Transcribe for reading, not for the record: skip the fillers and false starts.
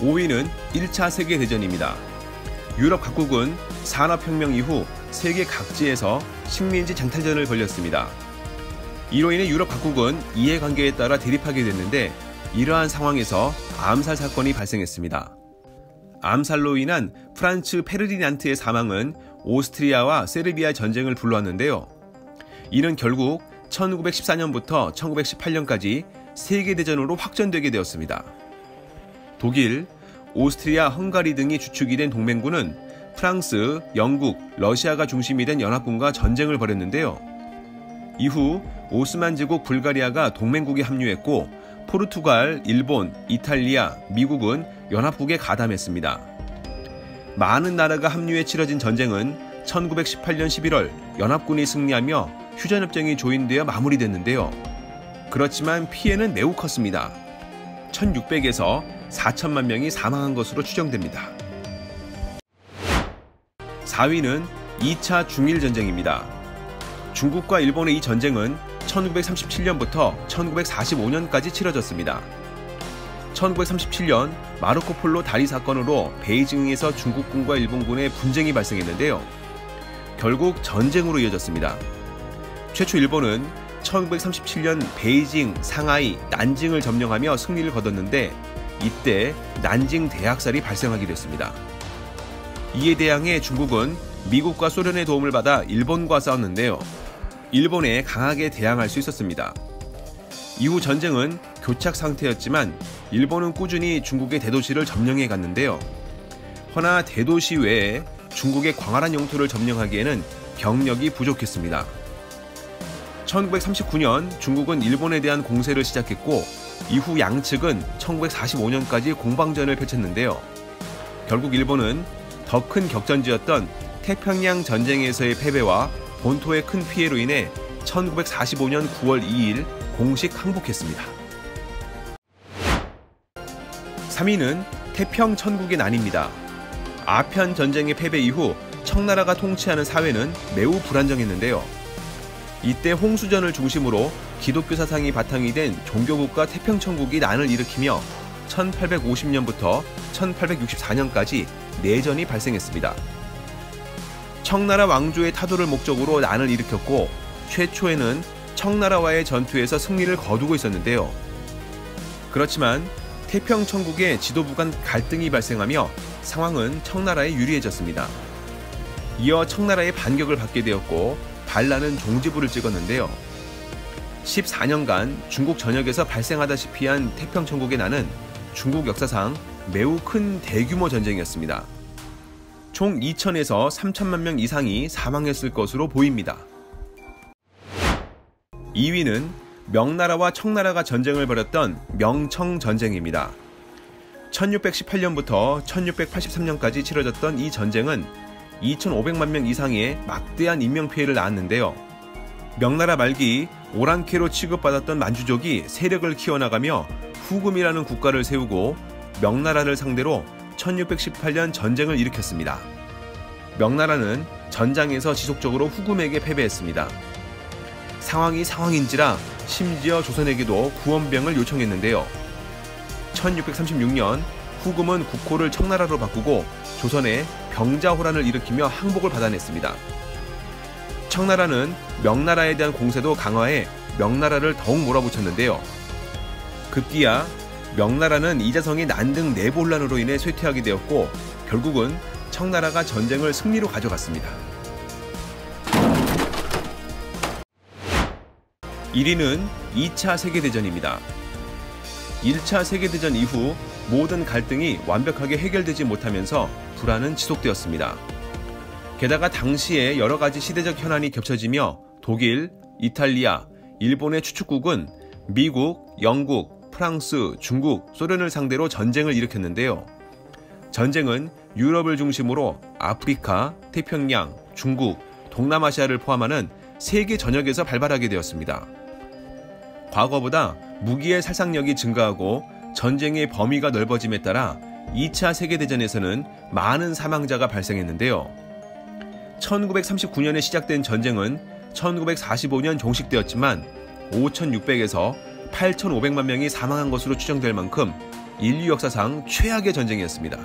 5위는 1차 세계대전입니다. 유럽 각국은 산업혁명 이후 세계 각지에서 식민지 장탈전을 벌였습니다. 이로 인해 유럽 각국은 이해관계에 따라 대립하게 됐는데 이러한 상황에서 암살 사건이 발생했습니다. 암살로 인한 프란츠 페르디난트의 사망은 오스트리아와 세르비아 전쟁을 불러왔는데요. 이는 결국 1914년부터 1918년까지 세계대전으로 확전되게 되었습니다. 독일, 오스트리아, 헝가리 등이 주축이 된 동맹군은 프랑스, 영국, 러시아가 중심이 된 연합군과 전쟁을 벌였는데요. 이후 오스만 제국 불가리아가 동맹국에 합류했고 포르투갈, 일본, 이탈리아, 미국은 연합국에 가담했습니다. 많은 나라가 합류해 치러진 전쟁은 1918년 11월 연합군이 승리하며 휴전협정이 조인되어 마무리됐는데요. 그렇지만 피해는 매우 컸습니다. 1600에서 4천만 명이 사망한 것으로 추정됩니다. 4위는 2차 중일전쟁입니다. 중국과 일본의 이 전쟁은 1937년부터 1945년까지 치러졌습니다. 1937년 마르코폴로 다리 사건으로 베이징에서 중국군과 일본군의 분쟁이 발생했는데요. 결국 전쟁으로 이어졌습니다. 최초 일본은 1937년 베이징, 상하이, 난징을 점령하며 승리를 거뒀는데 이때 난징 대학살이 발생하게 됐습니다. 이에 대항해 중국은 미국과 소련의 도움을 받아 일본과 싸웠는데요. 일본에 강하게 대항할 수 있었습니다. 이후 전쟁은 교착 상태였지만 일본은 꾸준히 중국의 대도시를 점령해 갔는데요. 허나 대도시 외에 중국의 광활한 영토를 점령하기에는 병력이 부족했습니다. 1939년 중국은 일본에 대한 공세를 시작했고 이후 양측은 1945년까지 공방전을 펼쳤는데요. 결국 일본은 더 큰 격전지였던 태평양 전쟁에서의 패배와 본토의 큰 피해로 인해 1945년 9월 2일 공식 항복했습니다. 3위는 태평천국의 난입니다. 아편 전쟁의 패배 이후 청나라가 통치하는 사회는 매우 불안정했는데요. 이때 홍수전을 중심으로 기독교 사상이 바탕이 된 종교국가 태평천국이 난을 일으키며 1850년부터 1864년까지 내전이 발생했습니다. 청나라 왕조의 타도를 목적으로 난을 일으켰고 최초에는 청나라와의 전투에서 승리를 거두고 있었는데요. 그렇지만 태평천국의 지도부 간 갈등이 발생하며 상황은 청나라에 유리해졌습니다. 이어 청나라의 반격을 받게 되었고 반란은 종지부를 찍었는데요. 14년간 중국 전역에서 발생하다시피 한 태평천국의 난은 중국 역사상 매우 큰 대규모 전쟁이었습니다. 총 2천에서 3천만 명 이상이 사망했을 것으로 보입니다. 2위는 명나라와 청나라가 전쟁을 벌였던 명청전쟁입니다. 1618년부터 1683년까지 치러졌던 이 전쟁은 2,500만 명 이상의 막대한 인명피해를 낳았는데요. 명나라 말기 오랑캐로 취급받았던 만주족이 세력을 키워나가며 후금이라는 국가를 세우고 명나라를 상대로 1618년 전쟁을 일으켰습니다. 명나라는 전장에서 지속적으로 후금에게 패배했습니다. 상황이 상황인지라 심지어 조선에게도 구원병을 요청했는데요. 1636년 후금은 국호를 청나라로 바꾸고 조선에 병자호란을 일으키며 항복을 받아냈습니다. 청나라는 명나라에 대한 공세도 강화해 명나라를 더욱 몰아붙였는데요. 급기야 명나라는 이자성의 난등 내부 혼란으로 인해 쇠퇴하게 되었고 결국은 청나라가 전쟁을 승리로 가져갔습니다. 1위는 2차 세계대전입니다. 1차 세계대전 이후 모든 갈등이 완벽하게 해결되지 못하면서 불안은 지속되었습니다. 게다가 당시에 여러 가지 시대적 현안이 겹쳐지며 독일, 이탈리아, 일본의 추축국은 미국, 영국, 프랑스, 중국, 소련을 상대로 전쟁을 일으켰는데요. 전쟁은 유럽을 중심으로 아프리카, 태평양, 중국, 동남아시아를 포함하는 세계 전역에서 발발하게 되었습니다. 과거보다 무기의 살상력이 증가하고 전쟁의 범위가 넓어짐에 따라 2차 세계대전에서는 많은 사망자가 발생했는데요. 1939년에 시작된 전쟁은 1945년 종식되었지만 5,600에서 8,500만 명이 사망한 것으로 추정될 만큼 인류 역사상 최악의 전쟁이었습니다.